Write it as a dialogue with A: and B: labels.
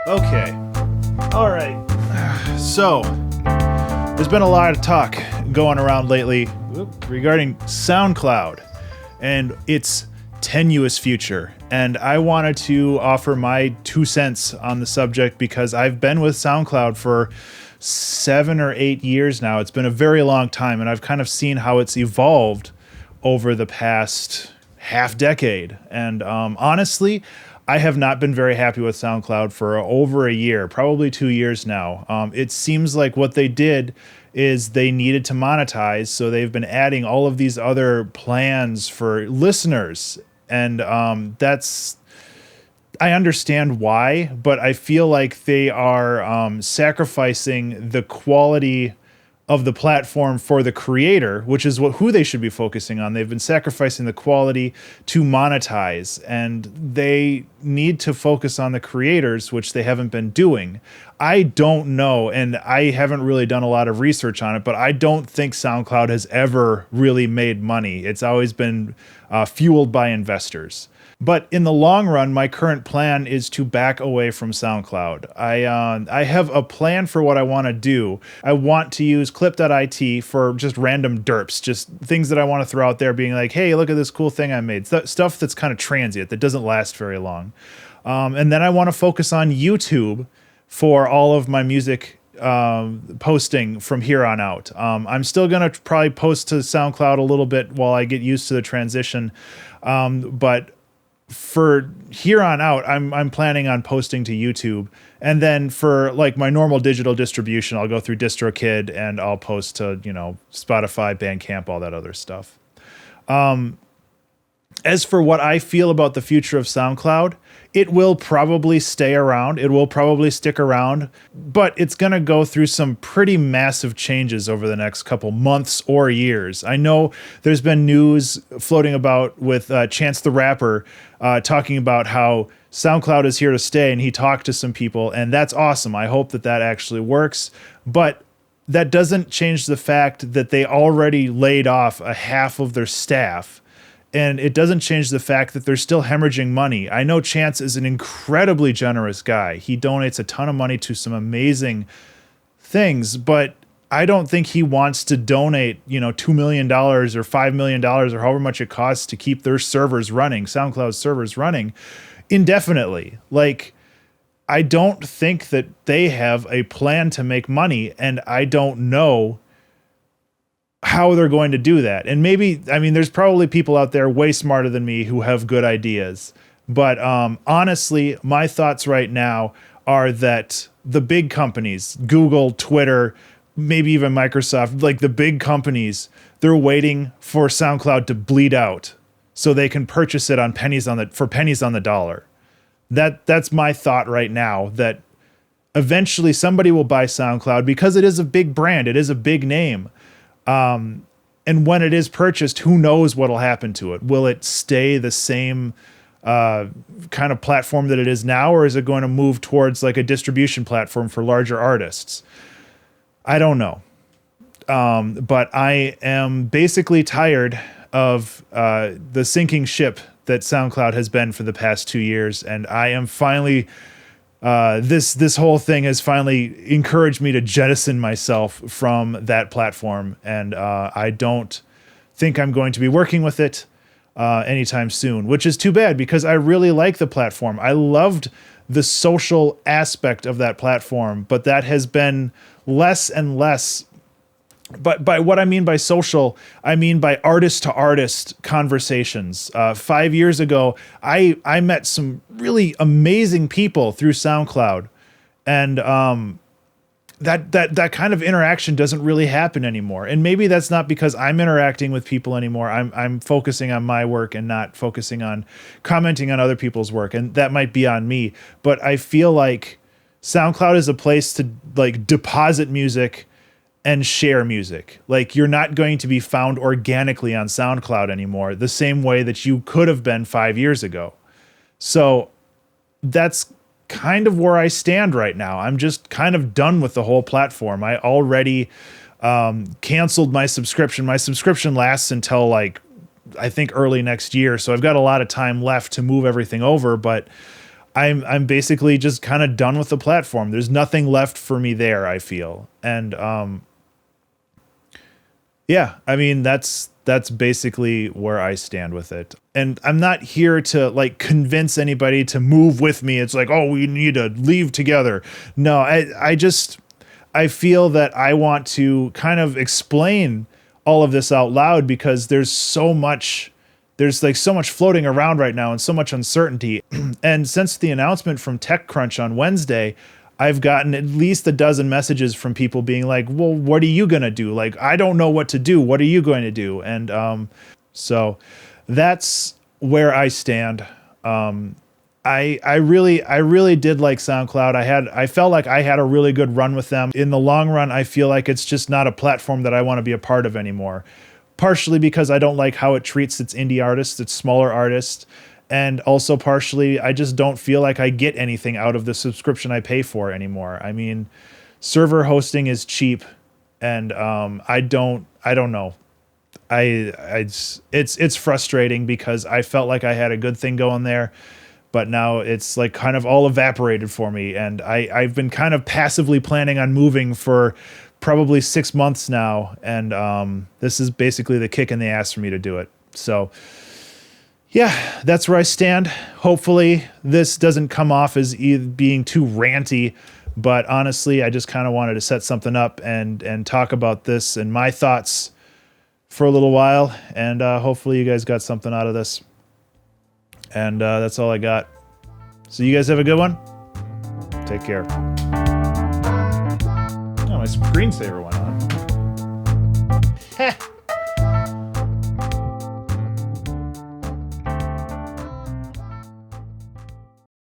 A: Okay. All right. So, there's been a lot of talk going around lately regarding SoundCloud and its tenuous future. And I wanted to offer my 2 cents on the subject because I've been with SoundCloud for 7 or 8 years now. It's been a very long time, and I've kind of seen how it's evolved over the past half decade. And honestly, I have not been very happy with SoundCloud for over a year, probably 2 years now. It seems like what they did is they needed to monetize, so they've been adding all of these other plans for listeners. And I understand why, but I feel like they are sacrificing the quality of the platform for the creator, which is who they should be focusing on. They've been sacrificing the quality to monetize, and they need to focus on the creators, which they haven't been doing. I don't know, and I haven't really done a lot of research on it, but I don't think SoundCloud has ever really made money. It's always been fueled by investors. But in the long run, my current plan is to back away from SoundCloud. I have a plan for what I want to do. I want to use clip.it for just random derps, just things that I want to throw out there being like, hey, look at this cool thing I made. Stuff that's kind of transient, that doesn't last very long. And then I want to focus on YouTube for all of my music posting from here on out. I'm still going to probably post to SoundCloud a little bit while I get used to the transition. But for here on out, I'm planning on posting to YouTube, and then for like my normal digital distribution, I'll go through DistroKid and I'll post to, Spotify, Bandcamp, all that other stuff. As for what I feel about the future of SoundCloud, it will probably stay around. It will probably stick around, but it's going to go through some pretty massive changes over the next couple months or years. I know there's been news floating about with Chance the Rapper talking about how SoundCloud is here to stay, and he talked to some people, and that's awesome. I hope that actually works, but that doesn't change the fact that they already laid off a half of their staff. And it doesn't change the fact that they're still hemorrhaging money. I know Chance is an incredibly generous guy. He donates a ton of money to some amazing things, but I don't think he wants to donate, $2 million or $5 million or however much it costs to keep their servers running, SoundCloud servers running indefinitely. Like, I don't think that they have a plan to make money, and I don't know how they're going to do that. And maybe, there's probably people out there way smarter than me who have good ideas. But honestly, my thoughts right now are that the big companies, Google, Twitter, maybe even Microsoft, like the big companies, they're waiting for SoundCloud to bleed out so they can purchase it for pennies on the dollar. That's my thought right now, that eventually somebody will buy SoundCloud because it is a big brand. It is a big name. And when it is purchased, who knows what'll happen to it? Will it stay the same kind of platform that it is now, or is it going to move towards like a distribution platform for larger artists? I don't know. But I am basically tired of the sinking ship that SoundCloud has been for the past 2 years, and I am finally... This whole thing has finally encouraged me to jettison myself from that platform, and I don't think I'm going to be working with it anytime soon, which is too bad because I really like the platform. I loved the social aspect of that platform, but that has been less and less. But by what I mean by social, I mean by artist to artist conversations. 5 years ago, I met some really amazing people through SoundCloud, and that kind of interaction doesn't really happen anymore. And maybe that's not because I'm interacting with people anymore. I'm focusing on my work and not focusing on commenting on other people's work, and that might be on me. But I feel like SoundCloud is a place to like deposit music and share music. Like, you're not going to be found organically on SoundCloud anymore, the same way that you could have been 5 years ago. So that's kind of where I stand right now. I'm just kind of done with the whole platform. I already canceled my subscription. My subscription lasts until I think early next year. So I've got a lot of time left to move everything over, but I'm basically just kind of done with the platform. There's nothing left for me there, I feel. And yeah, I mean that's basically where I stand with it. And I'm not here to like convince anybody to move with me. It's like, oh, we need to leave together. No, I feel that I want to kind of explain all of this out loud because there's like so much floating around right now and so much uncertainty. And since the announcement from TechCrunch on Wednesday, I've gotten at least a dozen messages from people being like, well, what are you going to do? Like, I don't know what to do. What are you going to do? And so that's where I stand. I really did like SoundCloud. I felt like I had a really good run with them. In the long run, I feel like it's just not a platform that I want to be a part of anymore. Partially because I don't like how it treats its indie artists, its smaller artists, and also partially I just don't feel like I get anything out of the subscription I pay for anymore. I mean, server hosting is cheap, and I don't know. It's frustrating because I felt like I had a good thing going there, but now it's like kind of all evaporated for me, and I've been kind of passively planning on moving for probably 6 months now, and this is basically the kick in the ass for me to do it. So yeah, that's where I stand. Hopefully this doesn't come off as being too ranty, but honestly, I just kind of wanted to set something up and talk about this and my thoughts for a little while, and hopefully you guys got something out of this. And that's all I got. So you guys have a good one. Take care. Oh, my screensaver went on.